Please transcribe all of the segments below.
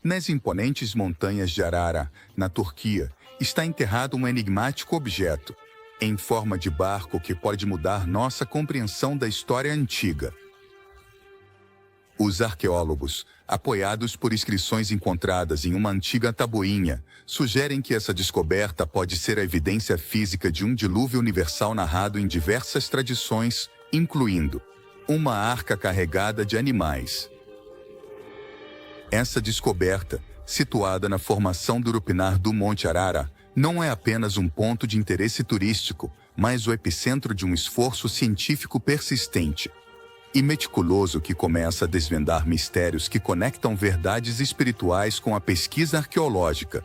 Nas imponentes montanhas de Arara, na Turquia, está enterrado um enigmático objeto, em forma de barco que pode mudar nossa compreensão da história antiga. Os arqueólogos, apoiados por inscrições encontradas em uma antiga tabuinha, sugerem que essa descoberta pode ser a evidência física de um dilúvio universal narrado em diversas tradições, incluindo uma arca carregada de animais. Essa descoberta, situada na formação do Urupinar do Monte Arara, não é apenas um ponto de interesse turístico, mas o epicentro de um esforço científico persistente e meticuloso que começa a desvendar mistérios que conectam verdades espirituais com a pesquisa arqueológica.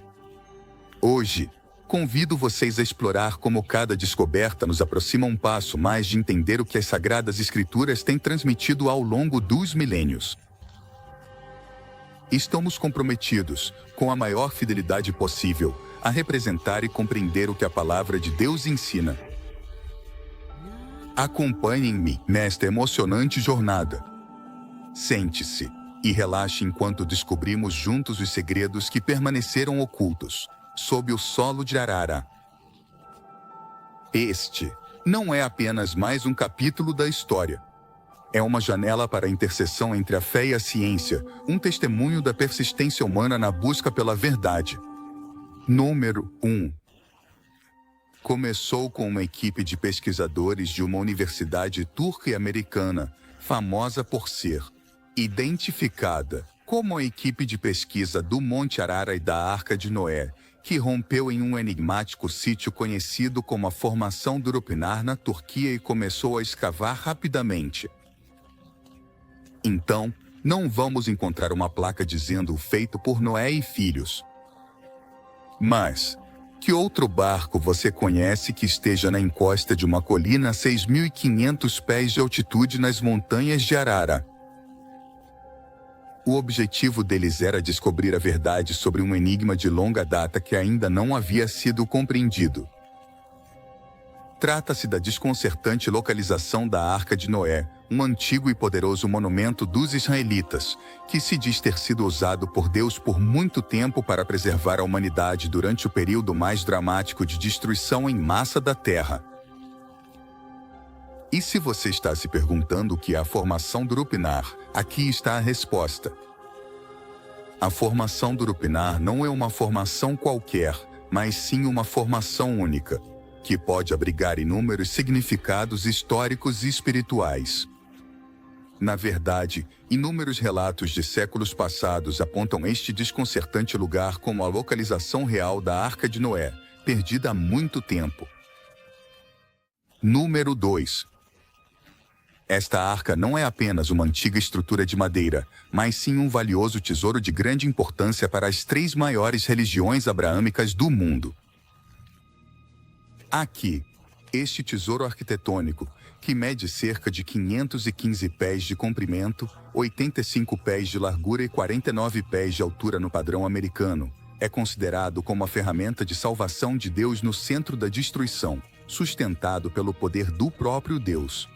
Hoje, convido vocês a explorar como cada descoberta nos aproxima um passo mais de entender o que as Sagradas Escrituras têm transmitido ao longo dos milênios. Estamos comprometidos, com a maior fidelidade possível, a representar e compreender o que a Palavra de Deus ensina. Acompanhem-me nesta emocionante jornada. Sente-se e relaxe enquanto descobrimos juntos os segredos que permaneceram ocultos sob o solo de Arara. Este não é apenas mais um capítulo da história. É uma janela para a interseção entre a fé e a ciência, um testemunho da persistência humana na busca pela verdade. Número 1. Começou com uma equipe de pesquisadores de uma universidade turca e americana, famosa por ser identificada como a equipe de pesquisa do Monte Arara e da Arca de Noé, que rompeu em um enigmático sítio conhecido como a Formação do Urupinar na Turquia e começou a escavar rapidamente. Então, não vamos encontrar uma placa dizendo feito por Noé e filhos. Mas, que outro barco você conhece que esteja na encosta de uma colina a 6.500 pés de altitude nas montanhas de Arara? O objetivo deles era descobrir a verdade sobre um enigma de longa data que ainda não havia sido compreendido. Trata-se da desconcertante localização da Arca de Noé, um antigo e poderoso monumento dos israelitas, que se diz ter sido usado por Deus por muito tempo para preservar a humanidade durante o período mais dramático de destruição em massa da Terra. E se você está se perguntando o que é a formação do Urupinar, aqui está a resposta. A formação do Urupinar não é uma formação qualquer, mas sim uma formação única, que pode abrigar inúmeros significados históricos e espirituais. Na verdade, inúmeros relatos de séculos passados apontam este desconcertante lugar como a localização real da Arca de Noé, perdida há muito tempo. Número 2. Esta arca não é apenas uma antiga estrutura de madeira, mas sim um valioso tesouro de grande importância para as 3 maiores religiões abraâmicas do mundo. Aqui, este tesouro arquitetônico, que mede cerca de 515 pés de comprimento, 85 pés de largura e 49 pés de altura no padrão americano, é considerado como a ferramenta de salvação de Deus no centro da destruição, sustentado pelo poder do próprio Deus.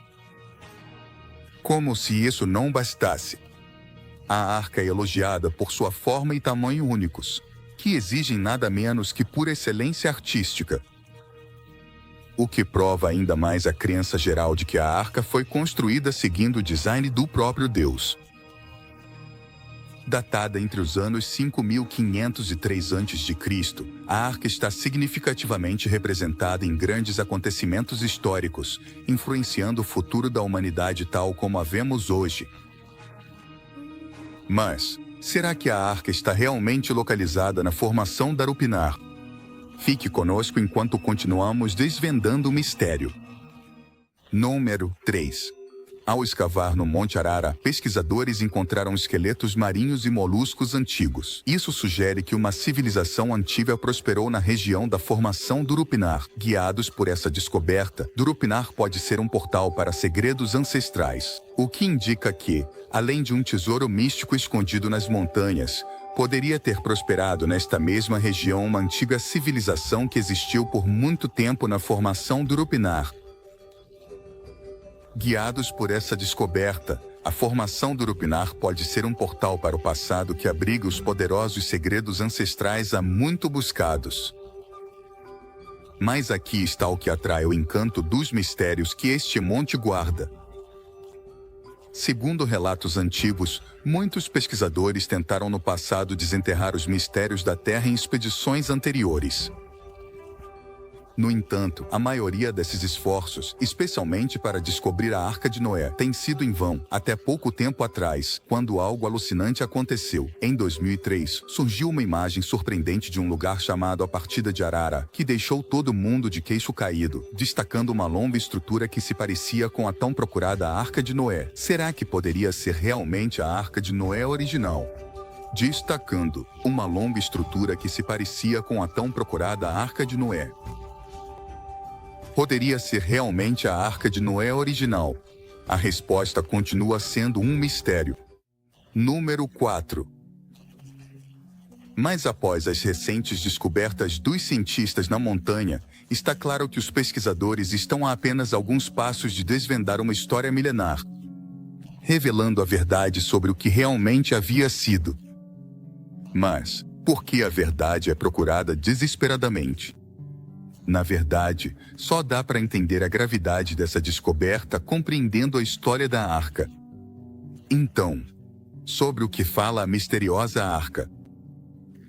Como se isso não bastasse, a arca é elogiada por sua forma e tamanho únicos, que exigem nada menos que pura excelência artística. O que prova ainda mais a crença geral de que a arca foi construída seguindo o design do próprio Deus. Datada entre os anos 5.503 a.C., a arca está significativamente representada em grandes acontecimentos históricos, influenciando o futuro da humanidade tal como a vemos hoje. Mas, será que a arca está realmente localizada na formação da Urupinar? Fique conosco enquanto continuamos desvendando o mistério. Número 3. Ao escavar no Monte Arara, pesquisadores encontraram esqueletos marinhos e moluscos antigos. Isso sugere que uma civilização antiga prosperou na região da formação do Urupinar. Guiados por essa descoberta, Urupinar pode ser um portal para segredos ancestrais, o que indica que, além de um tesouro místico escondido nas montanhas, poderia ter prosperado nesta mesma região uma antiga civilização que existiu por muito tempo na formação do Urupinar. Guiados por essa descoberta, A formação do Urupinar pode ser um portal para o passado que abriga os poderosos segredos ancestrais há muito buscados. Mas aqui está o que atrai o encanto dos mistérios que este monte guarda. Segundo relatos antigos, muitos pesquisadores tentaram no passado desenterrar os mistérios da Terra em expedições anteriores. No entanto, a maioria desses esforços, especialmente para descobrir a Arca de Noé, tem sido em vão. Até pouco tempo atrás, quando algo alucinante aconteceu. Em 2003, surgiu uma imagem surpreendente de um lugar chamado a Partida de Arara, que deixou todo mundo de queixo caído, destacando uma longa estrutura que se parecia com a tão procurada Arca de Noé. Será que poderia ser realmente a Arca de Noé original? Destacando uma longa estrutura que se parecia com a tão procurada Arca de Noé. Poderia ser realmente a Arca de Noé original? A resposta continua sendo um mistério. Número 4. Mas após as recentes descobertas dos cientistas na montanha, está claro que os pesquisadores estão a apenas alguns passos de desvendar uma história milenar, revelando a verdade sobre o que realmente havia sido. Mas, por que a verdade é procurada desesperadamente? Na verdade, só dá para entender a gravidade dessa descoberta compreendendo a história da Arca. Então, sobre o que fala a misteriosa Arca.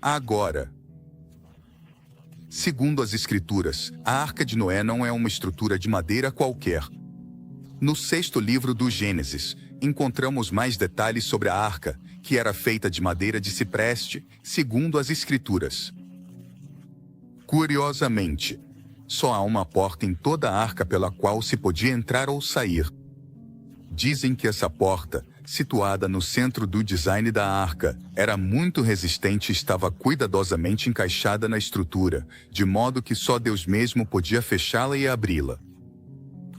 Agora, segundo as Escrituras, a Arca de Noé não é uma estrutura de madeira qualquer. No 6º livro do Gênesis, encontramos mais detalhes sobre a Arca, que era feita de madeira de cipreste, segundo as Escrituras. Curiosamente, só há uma porta em toda a arca pela qual se podia entrar ou sair. Dizem que essa porta, situada no centro do design da arca, era muito resistente e estava cuidadosamente encaixada na estrutura, de modo que só Deus mesmo podia fechá-la e abri-la.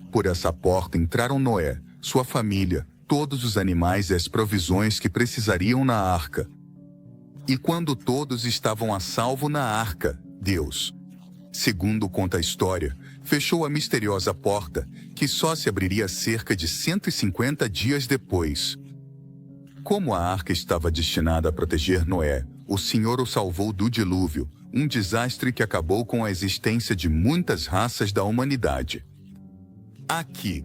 Por essa porta entraram Noé, sua família, todos os animais e as provisões que precisariam na arca. E quando todos estavam a salvo na arca, Deus, segundo conta a história, fechou a misteriosa porta, que só se abriria cerca de 150 dias depois. Como a arca estava destinada a proteger Noé, o Senhor o salvou do dilúvio, um desastre que acabou com a existência de muitas raças da humanidade. Aqui,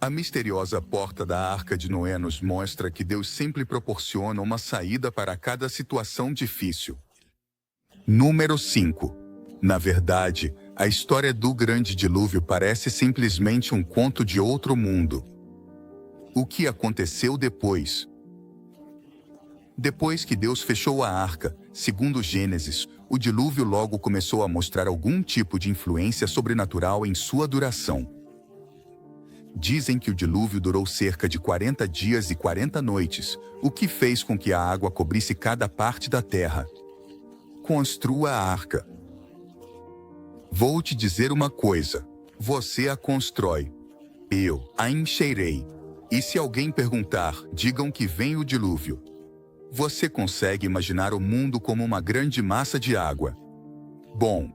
a misteriosa porta da Arca de Noé nos mostra que Deus sempre proporciona uma saída para cada situação difícil. Número 5. Na verdade, a história do grande dilúvio parece simplesmente um conto de outro mundo. O que aconteceu depois? Depois que Deus fechou a arca, segundo Gênesis, o dilúvio logo começou a mostrar algum tipo de influência sobrenatural em sua duração. Dizem que o dilúvio durou cerca de 40 dias e 40 noites, o que fez com que a água cobrisse cada parte da terra. Construa a arca. Vou te dizer uma coisa. Você a constrói. Eu a encherei. E se alguém perguntar, digam que vem o dilúvio. Você consegue imaginar o mundo como uma grande massa de água? Bom,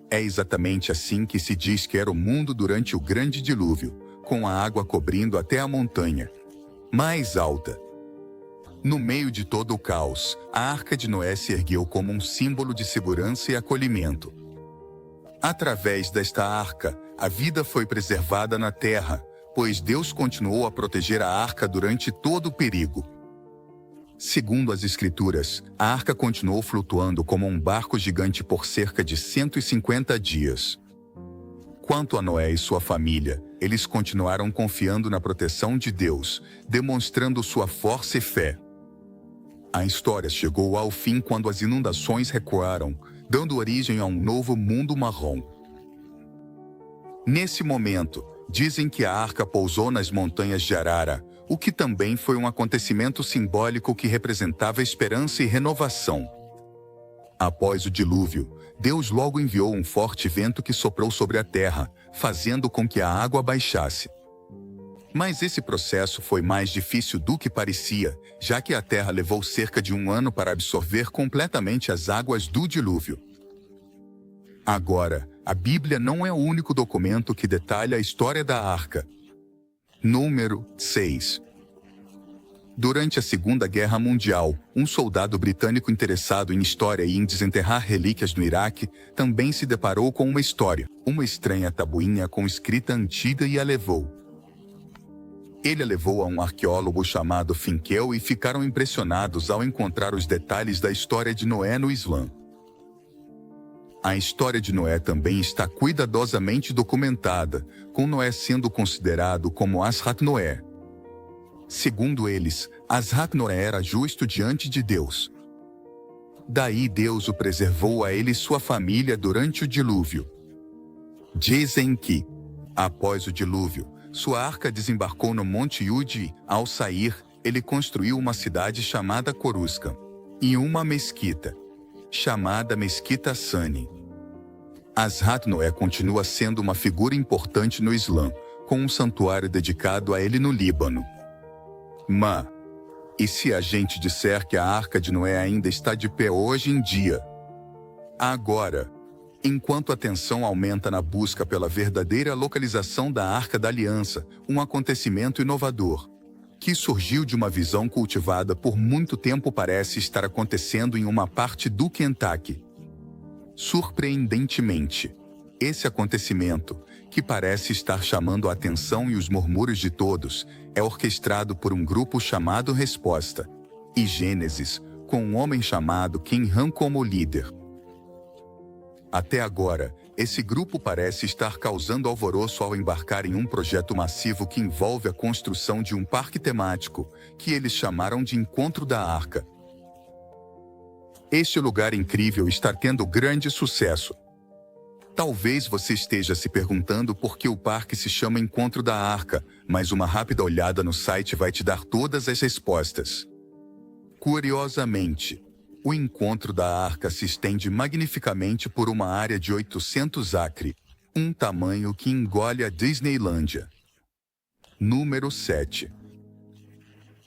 é exatamente assim que se diz que era o mundo durante o grande dilúvio, com a água cobrindo até a montanha mais alta. No meio de todo o caos, a Arca de Noé se ergueu como um símbolo de segurança e acolhimento. Através desta arca, a vida foi preservada na terra, pois Deus continuou a proteger a arca durante todo o perigo. Segundo as Escrituras, a arca continuou flutuando como um barco gigante por cerca de 150 dias. Quanto a Noé e sua família, eles continuaram confiando na proteção de Deus, demonstrando sua força e fé. A história chegou ao fim quando as inundações recuaram, dando origem a um novo mundo marrom. Nesse momento, dizem que a arca pousou nas montanhas de Arara, o que também foi um acontecimento simbólico que representava esperança e renovação. Após o dilúvio, Deus logo enviou um forte vento que soprou sobre a terra, fazendo com que a água baixasse. Mas esse processo foi mais difícil do que parecia, já que a terra levou cerca de 1 ano para absorver completamente as águas do dilúvio. Agora, a Bíblia não é o único documento que detalha a história da arca. Número 6. Durante a Segunda Guerra Mundial, um soldado britânico interessado em história e em desenterrar relíquias no Iraque também se deparou com uma história, uma estranha tabuinha com escrita antiga e a levou. Ele a levou a um arqueólogo chamado Finkel e ficaram impressionados ao encontrar os detalhes da história de Noé no Islã. A história de Noé também está cuidadosamente documentada, com Noé sendo considerado como Asrat Noé. Segundo eles, Asrat Noé era justo diante de Deus. Daí Deus o preservou a ele e sua família durante o dilúvio. Dizem que, após o dilúvio, sua arca desembarcou no Monte Yud e, ao sair, ele construiu uma cidade chamada Coruscant e uma mesquita, chamada Mesquita Sani. Asrat Noé continua sendo uma figura importante no Islã, com um santuário dedicado a ele no Líbano. E se a gente disser que a Arca de Noé ainda está de pé hoje em dia? Agora, enquanto a tensão aumenta na busca pela verdadeira localização da Arca da Aliança, um acontecimento inovador, que surgiu de uma visão cultivada por muito tempo, parece estar acontecendo em uma parte do Kentucky. Surpreendentemente, esse acontecimento, que parece estar chamando a atenção e os murmúrios de todos, é orquestrado por um grupo chamado Resposta e Gênesis, com um homem chamado Ken Ham como líder. Até agora, esse grupo parece estar causando alvoroço ao embarcar em um projeto massivo que envolve a construção de um parque temático, que eles chamaram de Encontro da Arca. Este lugar incrível está tendo grande sucesso. Talvez você esteja se perguntando por que o parque se chama Encontro da Arca, mas uma rápida olhada no site vai te dar todas as respostas. Curiosamente, o Encontro da Arca se estende magnificamente por uma área de 800 acre, um tamanho que engole a Disneylândia. Número 7.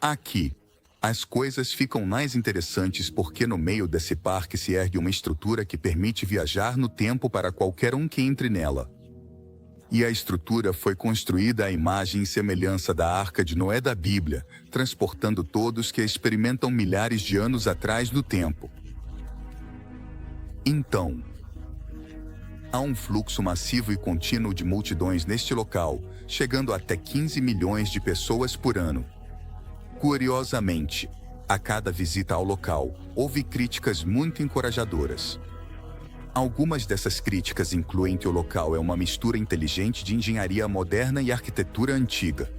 Aqui, as coisas ficam mais interessantes porque no meio desse parque se ergue uma estrutura que permite viajar no tempo para qualquer um que entre nela. E a estrutura foi construída à imagem e semelhança da Arca de Noé da Bíblia, transportando todos que a experimentam milhares de anos atrás no tempo. Então, há um fluxo massivo e contínuo de multidões neste local, chegando até 15 milhões de pessoas por ano. Curiosamente, a cada visita ao local, houve críticas muito encorajadoras. Algumas dessas críticas incluem que o local é uma mistura inteligente de engenharia moderna e arquitetura antiga.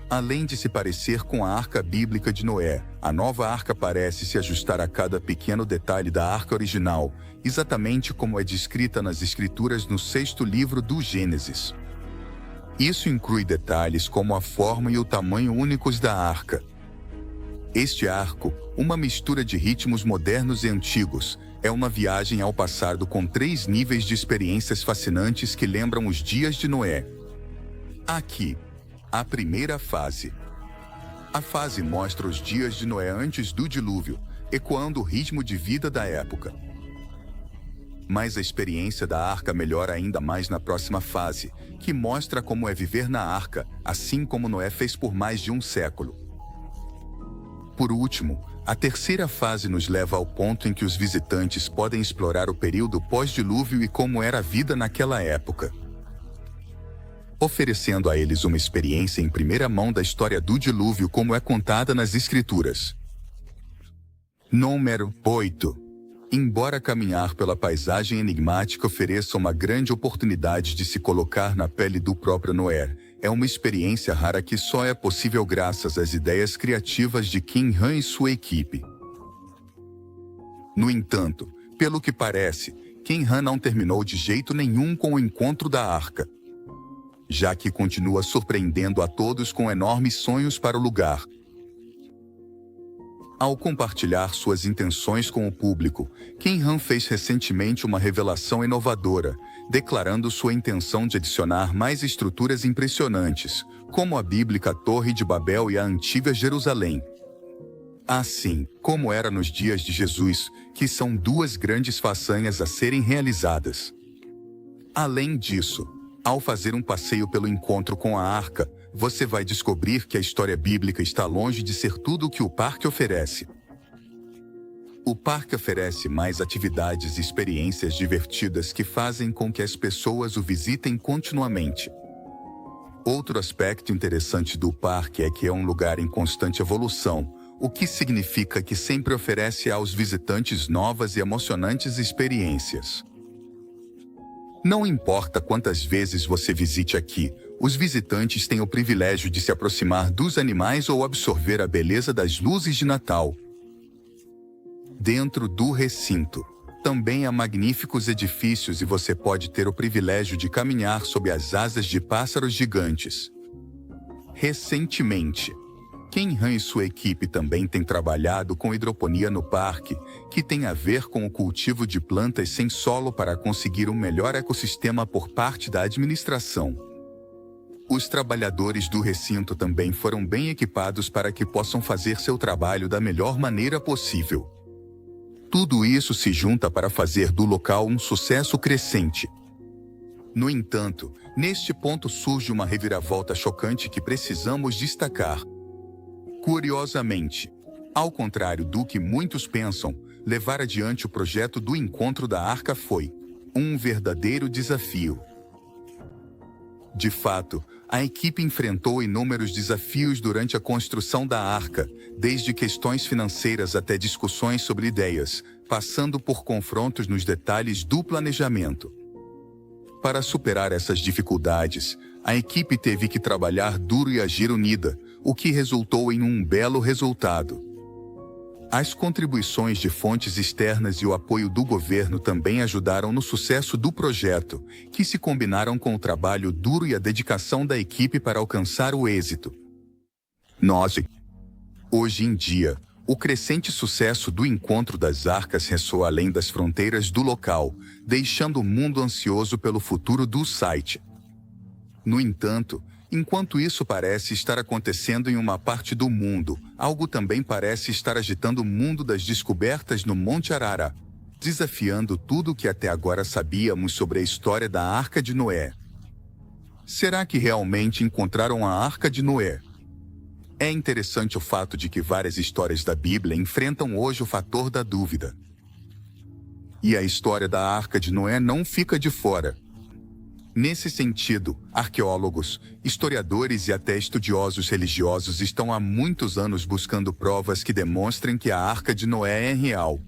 Além de se parecer com a Arca Bíblica de Noé, a nova arca parece se ajustar a cada pequeno detalhe da arca original, exatamente como é descrita nas Escrituras no 6º livro do Gênesis. Isso inclui detalhes como a forma e o tamanho únicos da arca. Este arco, uma mistura de ritmos modernos e antigos, é uma viagem ao passado com 3 níveis de experiências fascinantes que lembram os dias de Noé. Aqui, a primeira fase. A fase mostra os dias de Noé antes do dilúvio, ecoando o ritmo de vida da época. Mas a experiência da arca melhora ainda mais na próxima fase, que mostra como é viver na arca, assim como Noé fez por mais de um século. Por último, a terceira fase nos leva ao ponto em que os visitantes podem explorar o período pós-dilúvio e como era a vida naquela época, oferecendo a eles uma experiência em primeira mão da história do dilúvio como é contada nas Escrituras. Número 8. Embora caminhar pela paisagem enigmática ofereça uma grande oportunidade de se colocar na pele do próprio Noé, é uma experiência rara que só é possível graças às ideias criativas de Ken Ham e sua equipe. No entanto, pelo que parece, Ken Ham não terminou de jeito nenhum com o Encontro da Arca, já que continua surpreendendo a todos com enormes sonhos para o lugar. Ao compartilhar suas intenções com o público, Ken Ham fez recentemente uma revelação inovadora, declarando sua intenção de adicionar mais estruturas impressionantes, como a bíblica Torre de Babel e a antiga Jerusalém. Assim como era nos dias de Jesus, que são 2 grandes façanhas a serem realizadas. Além disso, ao fazer um passeio pelo encontro com a arca, você vai descobrir que a história bíblica está longe de ser tudo o que o parque oferece. O parque oferece mais atividades e experiências divertidas que fazem com que as pessoas o visitem continuamente. Outro aspecto interessante do parque é que é um lugar em constante evolução, o que significa que sempre oferece aos visitantes novas e emocionantes experiências. Não importa quantas vezes você visite aqui, os visitantes têm o privilégio de se aproximar dos animais ou absorver a beleza das luzes de Natal. Dentro do recinto, também há magníficos edifícios e você pode ter o privilégio de caminhar sob as asas de pássaros gigantes. Recentemente, Ken Han e sua equipe também têm trabalhado com hidroponia no parque, que tem a ver com o cultivo de plantas sem solo para conseguir um melhor ecossistema por parte da administração. Os trabalhadores do recinto também foram bem equipados para que possam fazer seu trabalho da melhor maneira possível. Tudo isso se junta para fazer do local um sucesso crescente. No entanto, neste ponto surge uma reviravolta chocante que precisamos destacar. Curiosamente, ao contrário do que muitos pensam, levar adiante o projeto do Encontro da Arca foi um verdadeiro desafio. De fato, a equipe enfrentou inúmeros desafios durante a construção da arca, desde questões financeiras até discussões sobre ideias, passando por confrontos nos detalhes do planejamento. Para superar essas dificuldades, a equipe teve que trabalhar duro e agir unida, o que resultou em um belo resultado. As contribuições de fontes externas e o apoio do governo também ajudaram no sucesso do projeto, que se combinaram com o trabalho duro e a dedicação da equipe para alcançar o êxito. Hoje em dia, o crescente sucesso do Encontro das Arcas ressoa além das fronteiras do local, deixando o mundo ansioso pelo futuro do site. No entanto, enquanto isso parece estar acontecendo em uma parte do mundo, algo também parece estar agitando o mundo das descobertas no Monte Arara, desafiando tudo o que até agora sabíamos sobre a história da Arca de Noé. Será que realmente encontraram a Arca de Noé? É interessante o fato de que várias histórias da Bíblia enfrentam hoje o fator da dúvida. E a história da Arca de Noé não fica de fora. Nesse sentido, arqueólogos, historiadores e até estudiosos religiosos estão há muitos anos buscando provas que demonstrem que a Arca de Noé é real.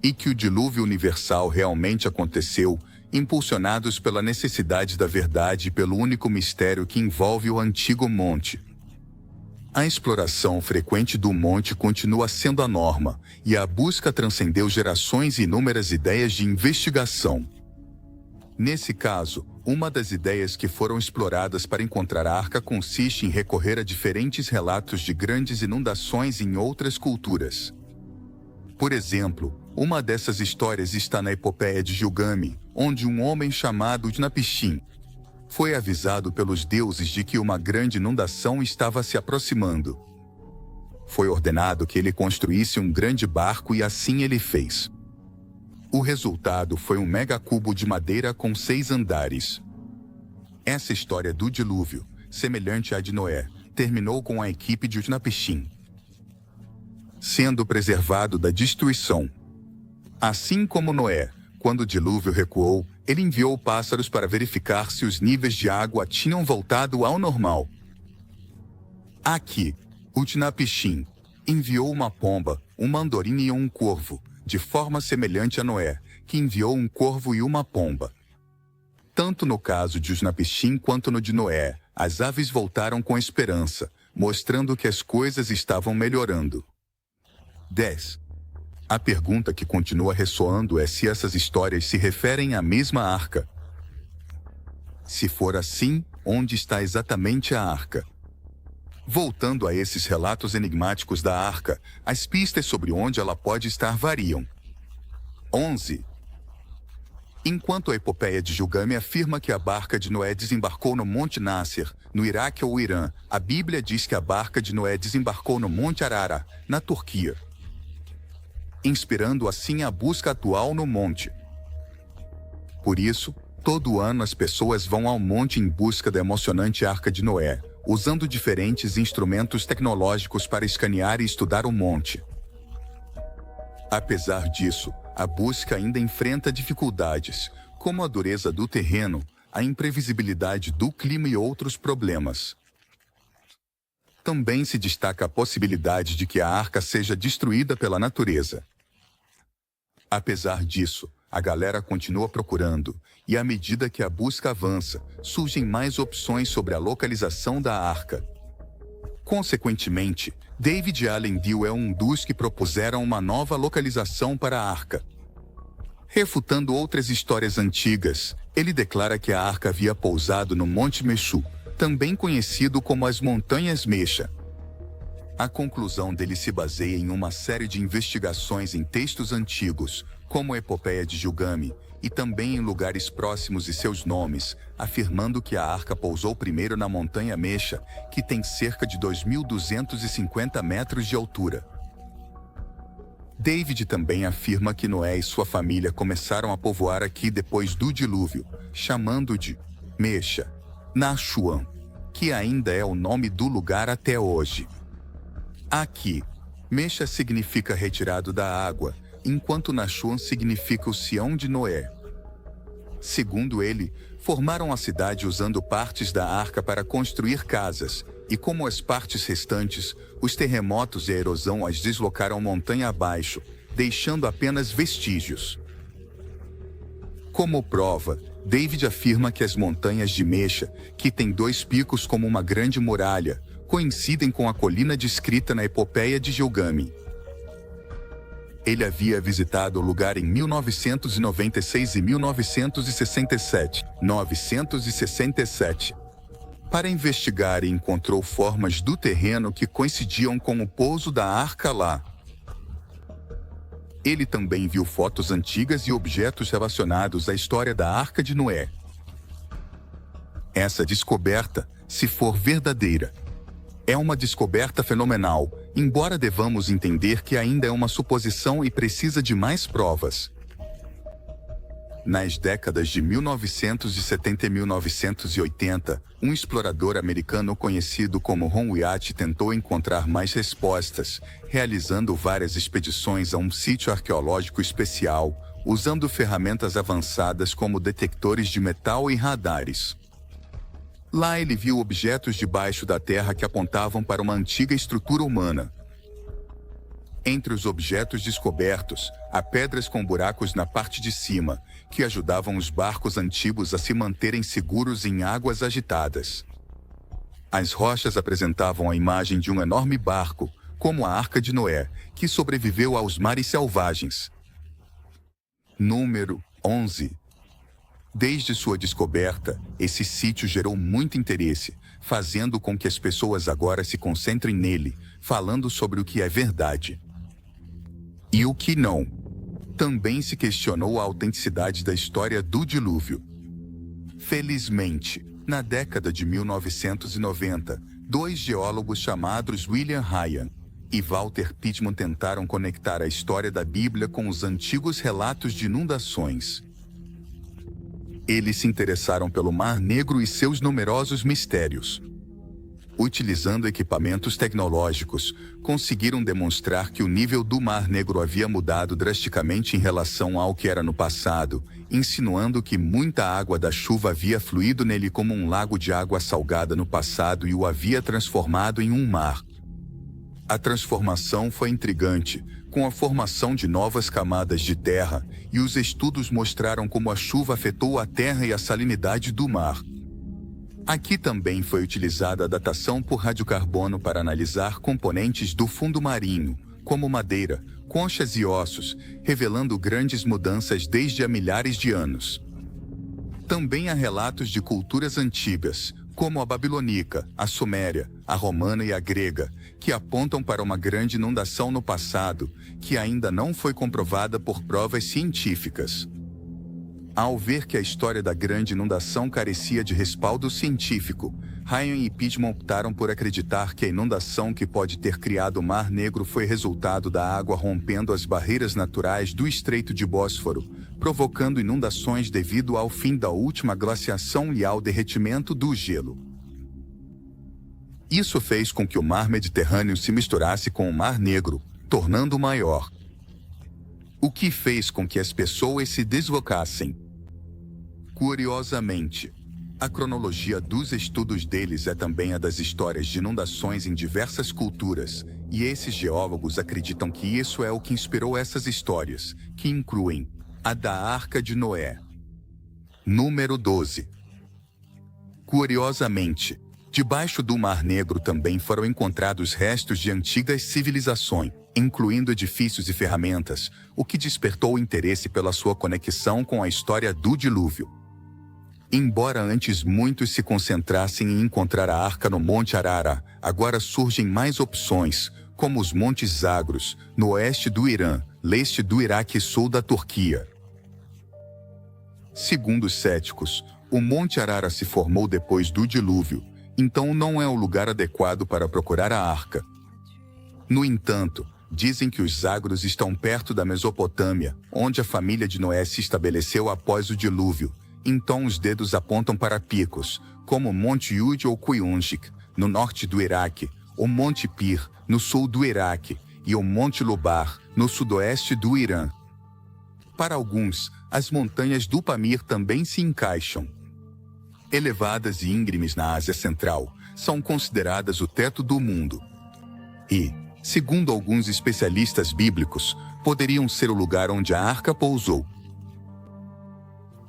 E que o dilúvio universal realmente aconteceu, impulsionados pela necessidade da verdade e pelo único mistério que envolve o antigo monte. A exploração frequente do monte continua sendo a norma, e a busca transcendeu gerações e inúmeras ideias de investigação. Nesse caso, uma das ideias que foram exploradas para encontrar a arca consiste em recorrer a diferentes relatos de grandes inundações em outras culturas. Por exemplo, uma dessas histórias está na epopeia de Gilgamesh, onde um homem chamado Utnapishtim foi avisado pelos deuses de que uma grande inundação estava se aproximando. Foi ordenado que ele construísse um grande barco e assim ele fez. O resultado foi um megacubo de madeira com 6 andares. Essa história do dilúvio, semelhante à de Noé, terminou com a equipe de Utnapishtim sendo preservado da destruição. Assim como Noé, quando o dilúvio recuou, ele enviou pássaros para verificar se os níveis de água tinham voltado ao normal. Aqui, Utnapishtim enviou uma pomba, uma andorinha e um corvo, de forma semelhante a Noé, que enviou um corvo e uma pomba. Tanto no caso de Utnapishtim quanto no de Noé, as aves voltaram com esperança, mostrando que as coisas estavam melhorando. 10. A pergunta que continua ressoando é se essas histórias se referem à mesma arca. Se for assim, onde está exatamente a arca? Voltando a esses relatos enigmáticos da arca, as pistas sobre onde ela pode estar variam. 11. Enquanto a epopeia de Gilgamesh afirma que a barca de Noé desembarcou no Monte Nasser, no Iraque ou Irã, a Bíblia diz que a barca de Noé desembarcou no Monte Arara, na Turquia, inspirando assim a busca atual no monte. Por isso, Todo ano as pessoas vão ao monte em busca da emocionante Arca de Noé, usando diferentes instrumentos tecnológicos para escanear e estudar o monte. Apesar disso, a busca ainda enfrenta dificuldades, como a dureza do terreno, a imprevisibilidade do clima e outros problemas. Também se destaca a possibilidade de que a arca seja destruída pela natureza. Apesar disso, a galera continua procurando, e à medida que a busca avança, surgem mais opções sobre a localização da arca. Consequentemente, David Allen Deal é um dos que propuseram uma nova localização para a arca. Refutando outras histórias antigas, ele declara que a arca havia pousado no Monte Meshu, também conhecido como as Montanhas Mesha. A conclusão dele se baseia em uma série de investigações em textos antigos, como a Epopeia de Gilgame, e também em lugares próximos e seus nomes, afirmando que a arca pousou primeiro na Montanha Mesha, que tem cerca de 2.250 metros de altura. David também afirma que Noé e sua família começaram a povoar aqui depois do dilúvio, chamando de Mesha, Nashuan, que ainda é o nome do lugar até hoje. Aqui, Mesha significa retirado da água, enquanto Nashuan significa o Sião de Noé. Segundo ele, formaram a cidade usando partes da arca para construir casas, e como as partes restantes, os terremotos e a erosão as deslocaram montanha abaixo, deixando apenas vestígios. Como prova, David afirma que as montanhas de Mesha, que têm 2 picos como uma grande muralha, coincidem com a colina descrita na Epopeia de Gilgame. Ele havia visitado o lugar em 1996 e 1967, para investigar e encontrou formas do terreno que coincidiam com o pouso da arca lá. Ele também viu fotos antigas e objetos relacionados à história da Arca de Noé. Essa descoberta, se for verdadeira, é uma descoberta fenomenal, embora devamos entender que ainda é uma suposição e precisa de mais provas. Nas décadas de 1970 e 1980, um explorador americano conhecido como Ron Wyatt tentou encontrar mais respostas, realizando várias expedições a um sítio arqueológico especial, usando ferramentas avançadas como detectores de metal e radares. Lá ele viu objetos debaixo da terra que apontavam para uma antiga estrutura humana. Entre os objetos descobertos, há pedras com buracos na parte de cima, que ajudavam os barcos antigos a se manterem seguros em águas agitadas. As rochas apresentavam a imagem de um enorme barco, como a Arca de Noé, que sobreviveu aos mares selvagens. Número 11. Desde sua descoberta, esse sítio gerou muito interesse, fazendo com que as pessoas agora se concentrem nele, falando sobre o que é verdade e o que não. Também se questionou a autenticidade da história do dilúvio. Felizmente, na década de 1990, 2 geólogos chamados William Ryan e Walter Pittman tentaram conectar a história da Bíblia com os antigos relatos de inundações. Eles se interessaram pelo Mar Negro e seus numerosos mistérios. Utilizando equipamentos tecnológicos, conseguiram demonstrar que o nível do Mar Negro havia mudado drasticamente em relação ao que era no passado, insinuando que muita água da chuva havia fluído nele como um lago de água salgada no passado e o havia transformado em um mar. A transformação foi intrigante, com a formação de novas camadas de terra, e os estudos mostraram como a chuva afetou a terra e a salinidade do mar. Aqui também foi utilizada a datação por radiocarbono para analisar componentes do fundo marinho, como madeira, conchas e ossos, revelando grandes mudanças desde há milhares de anos. Também há relatos de culturas antigas, como a babilônica, a suméria, a romana e a grega, que apontam para uma grande inundação no passado, que ainda não foi comprovada por provas científicas. Ao ver que a história da grande inundação carecia de respaldo científico, Ryan e Pittman optaram por acreditar que a inundação que pode ter criado o Mar Negro foi resultado da água rompendo as barreiras naturais do Estreito de Bósforo, provocando inundações devido ao fim da última glaciação e ao derretimento do gelo. Isso fez com que o Mar Mediterrâneo se misturasse com o Mar Negro, tornando-o maior, o que fez com que as pessoas se deslocassem. Curiosamente, a cronologia dos estudos deles é também a das histórias de inundações em diversas culturas, e esses geólogos acreditam que isso é o que inspirou essas histórias, que incluem a da Arca de Noé. Número 12. Curiosamente, debaixo do Mar Negro também foram encontrados restos de antigas civilizações, incluindo edifícios e ferramentas, o que despertou o interesse pela sua conexão com a história do dilúvio. Embora antes muitos se concentrassem em encontrar a arca no Monte Arara, agora surgem mais opções, como os Montes Zagros, no oeste do Irã, leste do Iraque e sul da Turquia. Segundo os céticos, o Monte Arara se formou depois do dilúvio, então não é o lugar adequado para procurar a arca. No entanto, dizem que os Zagros estão perto da Mesopotâmia, onde a família de Noé se estabeleceu após o dilúvio. Então os dedos apontam para picos, como o Monte Ud ou Kuyunjik, no norte do Iraque, o Monte Pir, no sul do Iraque, e o Monte Lubar, no sudoeste do Irã. Para alguns, as montanhas do Pamir também se encaixam. Elevadas e íngremes na Ásia Central, são consideradas o teto do mundo. E, segundo alguns especialistas bíblicos, poderiam ser o lugar onde a arca pousou.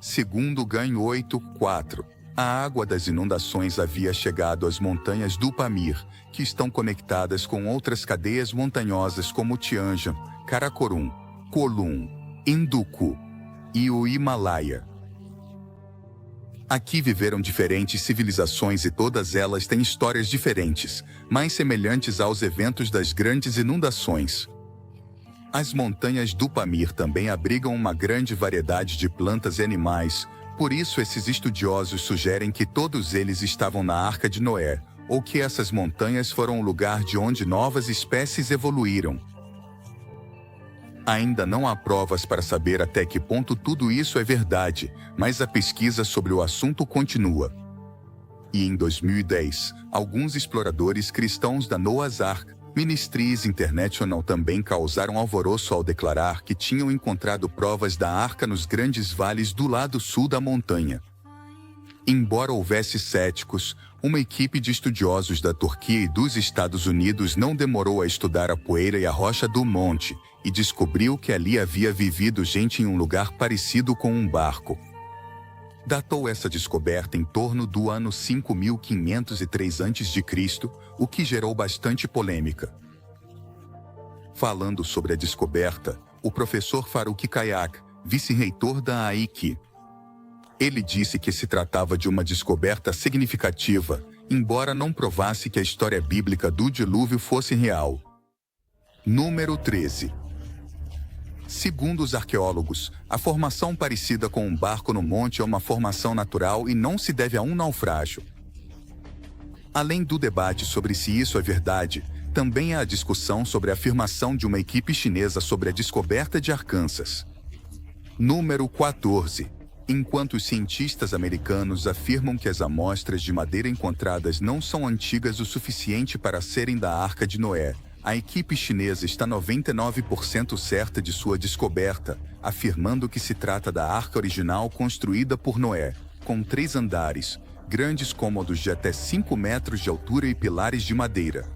Segundo Ganho 8:4, a água das inundações havia chegado às montanhas do Pamir, que estão conectadas com outras cadeias montanhosas como Tianjin, Karakorum, Kolum, Hinduku e o Himalaia. Aqui viveram diferentes civilizações e todas elas têm histórias diferentes, mas semelhantes aos eventos das grandes inundações. As montanhas do Pamir também abrigam uma grande variedade de plantas e animais, por isso esses estudiosos sugerem que todos eles estavam na Arca de Noé, ou que essas montanhas foram o lugar de onde novas espécies evoluíram. Ainda não há provas para saber até que ponto tudo isso é verdade, mas a pesquisa sobre o assunto continua. E em 2010, alguns exploradores cristãos da Noah's Ark Ministries International também causaram alvoroço ao declarar que tinham encontrado provas da arca nos grandes vales do lado sul da montanha. Embora houvesse céticos, uma equipe de estudiosos da Turquia e dos Estados Unidos não demorou a estudar a poeira e a rocha do monte, e descobriu que ali havia vivido gente em um lugar parecido com um barco. Datou essa descoberta em torno do ano 5503 a.C., o que gerou bastante polêmica. Falando sobre a descoberta, o professor Faruk Kayak, vice-reitor da AIC, ele disse que se tratava de uma descoberta significativa, embora não provasse que a história bíblica do dilúvio fosse real. Número 13. Segundo os arqueólogos, a formação parecida com um barco no monte é uma formação natural e não se deve a um naufrágio. Além do debate sobre se isso é verdade, também há a discussão sobre a afirmação de uma equipe chinesa sobre a descoberta de Arkansas. Número 14. Enquanto os cientistas americanos afirmam que as amostras de madeira encontradas não são antigas o suficiente para serem da Arca de Noé, a equipe chinesa está 99% certa de sua descoberta, afirmando que se trata da arca original construída por Noé, com 3 andares, grandes cômodos de até 5 metros de altura e pilares de madeira.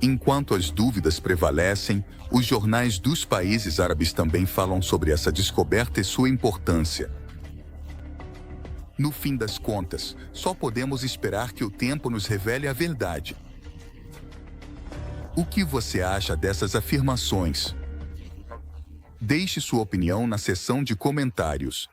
Enquanto as dúvidas prevalecem, os jornais dos países árabes também falam sobre essa descoberta e sua importância. No fim das contas, só podemos esperar que o tempo nos revele a verdade. O que você acha dessas afirmações? Deixe sua opinião na seção de comentários.